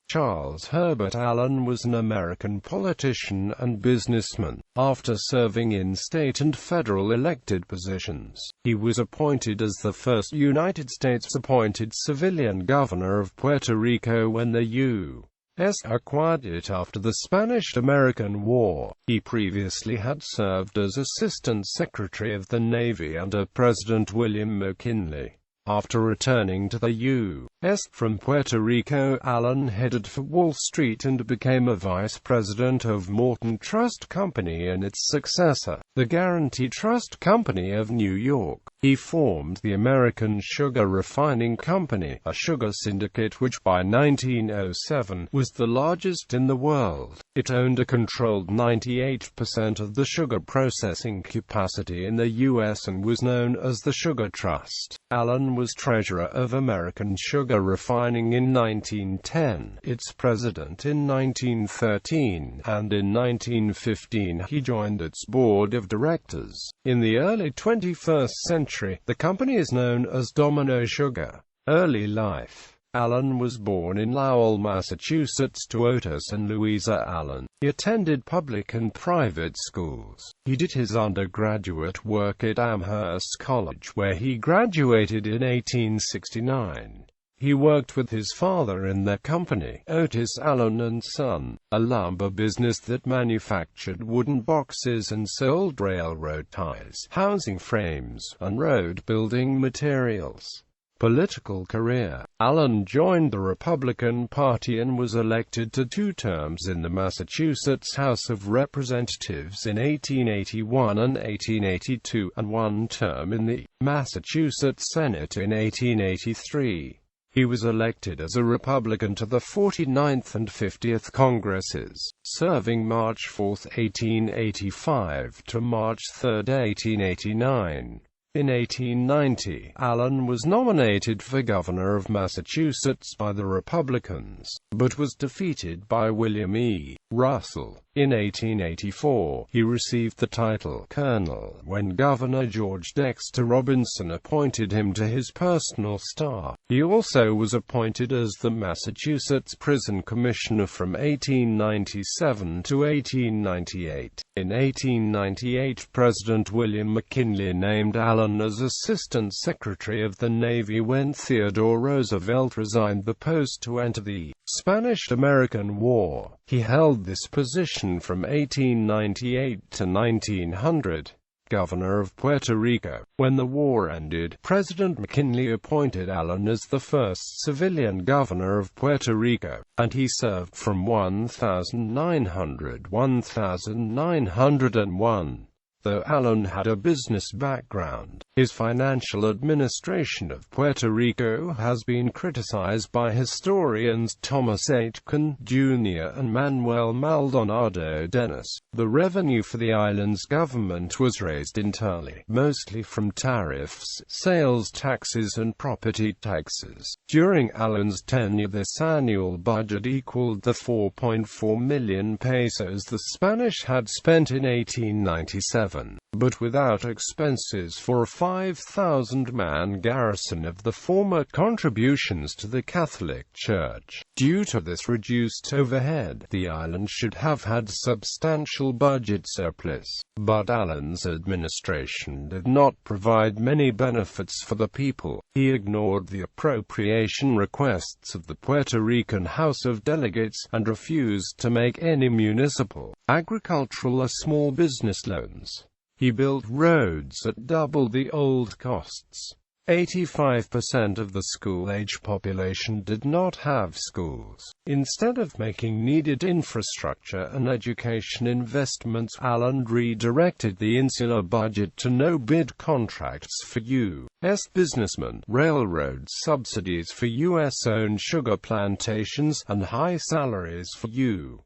Charles Herbert Allen was an American politician and businessman. After serving in state and federal elected positions, he was appointed as the first United States appointed civilian governor of Puerto Rico when the U.S. acquired it after the Spanish-American War. He previously had served as Assistant Secretary of the Navy under President William McKinley. After returning to the U.S. from Puerto Rico, Allen headed for Wall Street and became a vice president of Morton Trust Company and its successor, the Guaranty Trust Company of New York. He formed the American Sugar Refining Company, a sugar syndicate which by 1907 was the largest in the world. It owned a controlled 98% of the sugar processing capacity in the U.S. and was known as the Sugar Trust. Allen was treasurer of American Sugar Refining in 1910, its president in 1913, and in 1915 he joined its board of directors. In the early 21st century, the company is known as Domino Sugar. Early life. Allen was born in Lowell, Massachusetts to Otis and Louisa Allen. He attended public and private schools. He did his undergraduate work at Amherst College, where he graduated in 1869. He worked with his father in their company, Otis Allen and Son, a lumber business that manufactured wooden boxes and sold railroad ties, housing frames, and road building materials. Political career. Allen joined the Republican Party and was elected to 2 terms in the Massachusetts House of Representatives in 1881 and 1882, and 1 term in the Massachusetts Senate in 1883. He was elected as a Republican to the 49th and 50th Congresses, serving March 4, 1885 to March 3, 1889. In 1890, Allen was nominated for governor of Massachusetts by the Republicans, but was defeated by William E. Russell. In 1884, he received the title colonel when Governor George Dexter Robinson appointed him to his personal staff. He also was appointed as the Massachusetts Prison Commissioner from 1897 to 1898. In 1898, President William McKinley named Allen as Assistant Secretary of the Navy when Theodore Roosevelt resigned the post to enter the Spanish-American War. He held this position from 1898 to 1900. Governor of Puerto Rico. When the war ended, President McKinley appointed Allen as the first civilian governor of Puerto Rico, and he served from 1901. Though Allen had a business background, his financial administration of Puerto Rico has been criticized by historians Thomas Aitken, Jr. and Manuel Maldonado Dennis. The revenue for the island's government was raised entirely, mostly from tariffs, sales taxes and property taxes. During Allen's tenure, this annual budget equaled the 4.4 million pesos the Spanish had spent in 1897, but without expenses for a 5,000-man garrison of the former contributions to the Catholic Church. Due to this reduced overhead, the island should have had substantial budget surplus. But Allen's administration did not provide many benefits for the people. He ignored the appropriation requests of the Puerto Rican House of Delegates, and refused to make any municipal, agricultural or small business loans. He built roads at double the old costs. 85% of the school-age population did not have schools. Instead of making needed infrastructure and education investments, Allen redirected the insular budget to no-bid contracts for U.S. businessmen, railroad subsidies for U.S.-owned sugar plantations, and high salaries for U.S.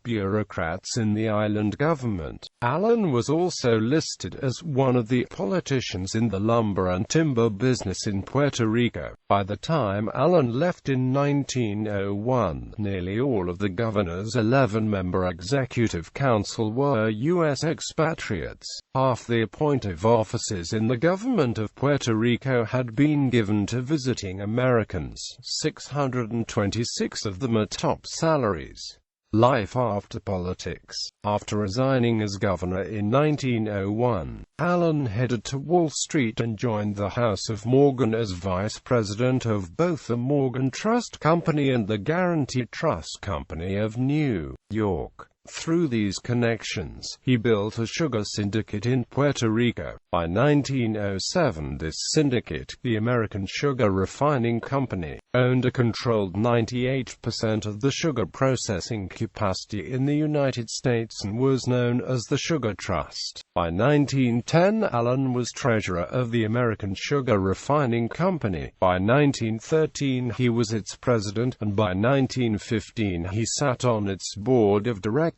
bureaucrats in the island government. Allen was also listed as one of the politicians in the lumber and timber business in Puerto Rico. By the time Allen left in 1901, nearly all of the governor's 11-member executive council were U.S. expatriates. Half the appointive offices in the government of Puerto Rico had been given to visiting Americans, 626 of them at top salaries. Life after politics. After resigning as governor in 1901, Allen headed to Wall Street and joined the House of Morgan as vice president of both the Morgan Trust Company and the Guaranty Trust Company of New York. Through these connections, he built a sugar syndicate in Puerto Rico. By 1907, this syndicate, the American Sugar Refining Company, owned a controlled 98% of the sugar processing capacity in the United States and was known as the Sugar Trust. By 1910, Allen was treasurer of the American Sugar Refining Company. By 1913, he was its president, and by 1915, he sat on its board of directors.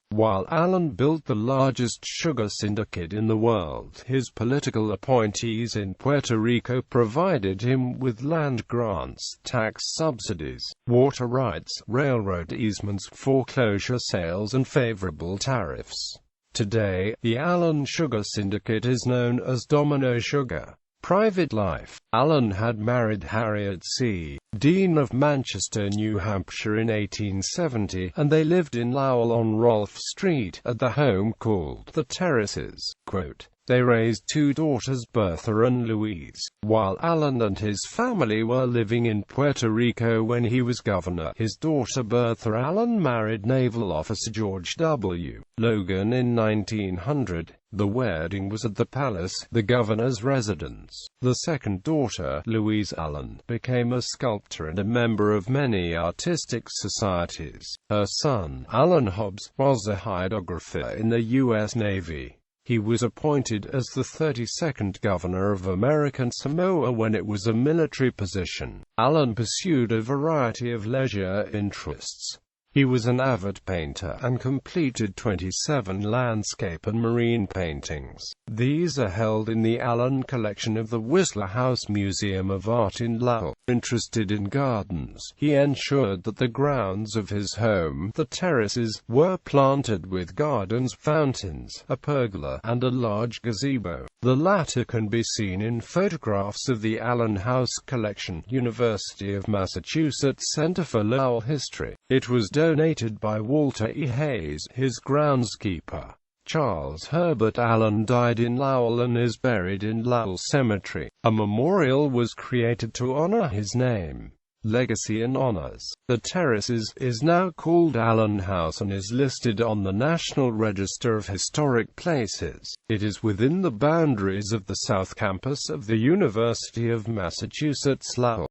While Allen built the largest sugar syndicate in the world, his political appointees in Puerto Rico provided him with land grants, tax subsidies, water rights, railroad easements, foreclosure sales, and favorable tariffs. Today, the Allen Sugar Syndicate is known as Domino Sugar. Private life. Allen had married Harriet C. Dean of Manchester, New Hampshire in 1870, and they lived in Lowell on Rolfe Street, at the home called The Terraces. Quote, they raised two daughters, Bertha and Louise. While Allen and his family were living in Puerto Rico when he was governor, his daughter Bertha Allen married naval officer George W. Logan in 1900. The wedding was at the palace, the governor's residence. The second daughter, Louise Allen, became a sculptor and a member of many artistic societies. Her son, Allen Hobbs, was a hydrographer in the U.S. Navy. He was appointed as the 32nd governor of American Samoa when it was a military position. Allen pursued a variety of leisure interests. He was an avid painter and completed 27 landscape and marine paintings. These are held in the Allen collection of the Whistler House Museum of Art in Lowell. Interested in gardens, he ensured that the grounds of his home, The Terraces, were planted with gardens, fountains, a pergola, and a large gazebo. The latter can be seen in photographs of the Allen House collection, University of Massachusetts Center for Lowell History. It was donated by Walter E. Hayes, his groundskeeper. Charles Herbert Allen died in Lowell and is buried in Lowell Cemetery. A memorial was created to honor his name. Legacy and honors. The Terraces is now called Allen House and is listed on the National Register of Historic Places. It is within the boundaries of the South Campus of the University of Massachusetts Lowell.